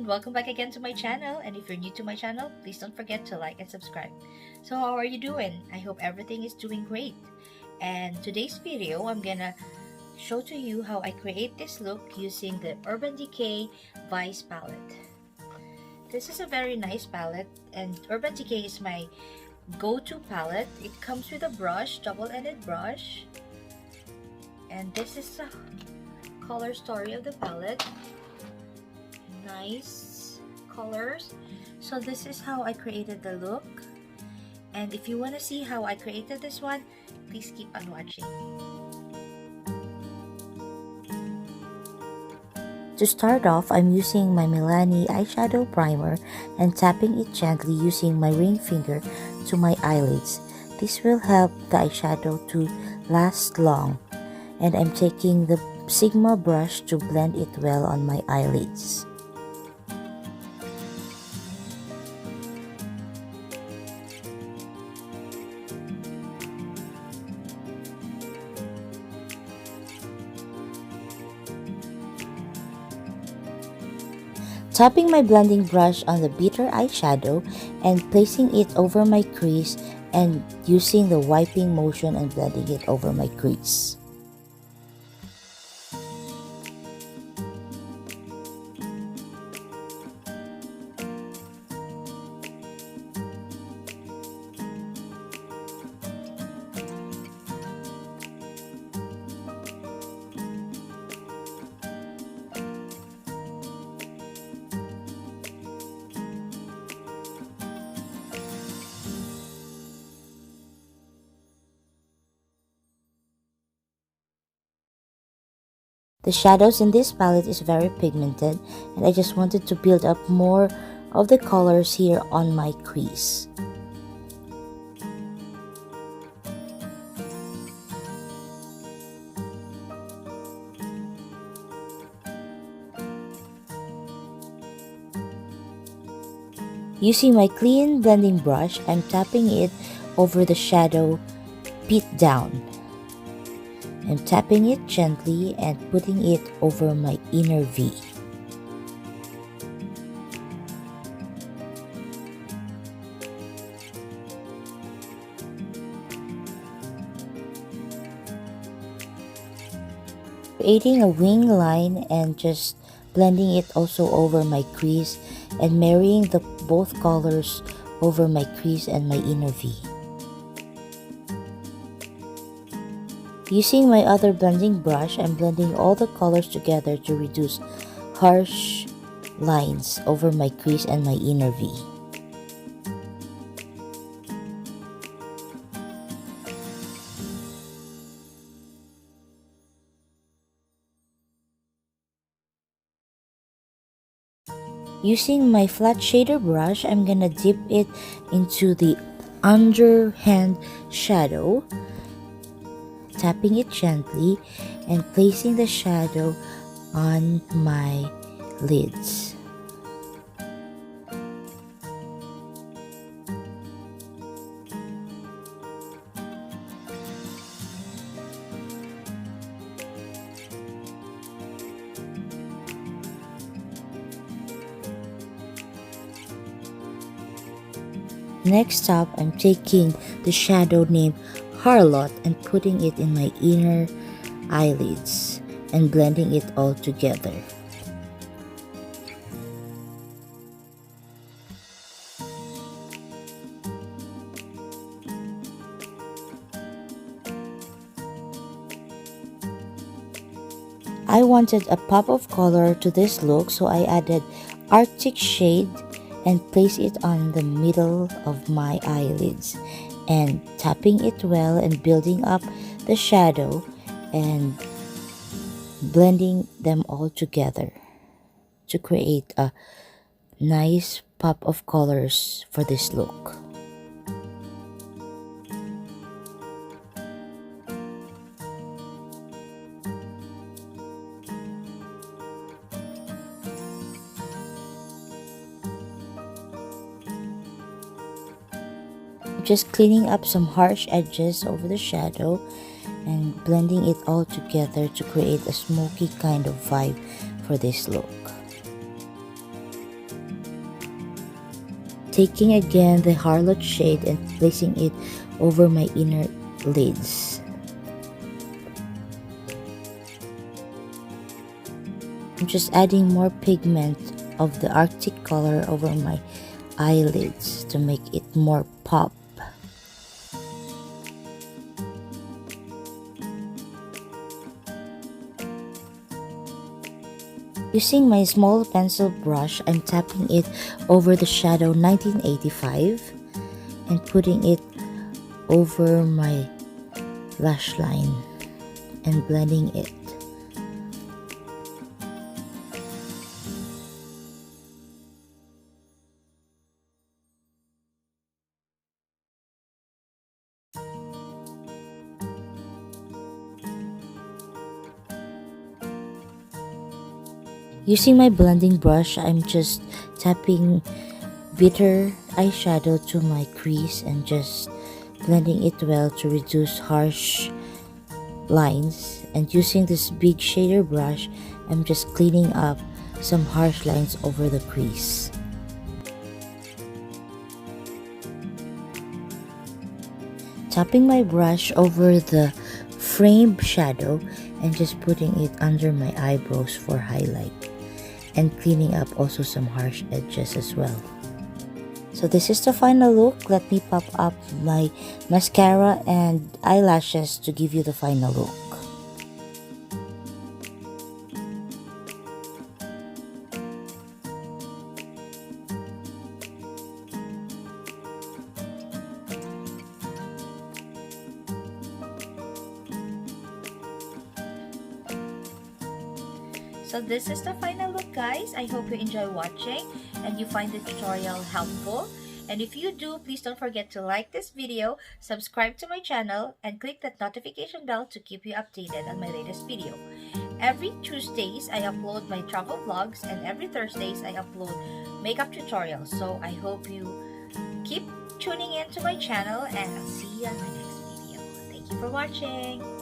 and welcome back again to my channel. And if you're new to my channel, please don't forget to like and subscribe. So how are you doing? I hope everything is doing great. And today's video, I'm gonna show to you how I create this look using the Urban Decay Vice palette. This is a very nice palette, and Urban Decay is my go-to palette. It comes with a brush, double-ended brush, and this is the color story of the palette. Nice colors. So this is how I created the look, and if you want to see how I created this one, please keep on watching. To start off, I'm using my Milani eyeshadow primer and tapping it gently using my ring finger to my eyelids. This will help the eyeshadow to last long, and I'm taking the Sigma brush to blend it well on my eyelids. Tapping my blending brush on the bitter eyeshadow and placing it over my crease and using the wiping motion and blending it over my crease. The shadows in this palette is very pigmented, and I just wanted to build up more of the colors here on my crease. Using my clean blending brush, I'm tapping it over the shadow bit down. I'm tapping it gently and putting it over my inner V. Creating a wing line and just blending it also over my crease and marrying the both colors over my crease and my inner V. Using my other blending brush, I'm blending all the colors together to reduce harsh lines over my crease and my inner V. Using my flat shader brush, I'm gonna dip it into the underhand shadow, tapping it gently and placing the shadow on my lids. Next up, I'm taking the shadow named Harlot and putting it in my inner eyelids and blending it all together. I wanted a pop of color to this look, so I added Arctic shade and place it on the middle of my eyelids and tapping it well and building up the shadow and blending them all together to create a nice pop of colors for this look. Just cleaning up some harsh edges over the shadow and blending it all together to create a smoky kind of vibe for this look. taking again the Harlot shade and placing it over my inner lids. I'm just adding more pigment of the Arctic color over my eyelids to make it more pop. Using my small pencil brush, I'm tapping it over the shadow 1985 and putting it over my lash line and blending it. Using my blending brush, I'm just tapping bitter eyeshadow to my crease and just blending it well to reduce harsh lines. And using this big shader brush, I'm just cleaning up some harsh lines over the crease. Tapping my brush over the framed shadow and just putting it under my eyebrows for highlight, and cleaning up also some harsh edges as well. So this is the final look. Let me pop up my mascara and eyelashes to give you the final look. So this is the final look, guys. I hope you enjoy watching and you find the tutorial helpful. And if you do, please don't forget to like this video, subscribe to my channel, and click that notification bell to keep you updated on my latest video. Every Tuesdays, I upload my travel vlogs, and every Thursdays, I upload makeup tutorials. So I hope you keep tuning in to my channel, and I'll see you on my next video. Thank you for watching.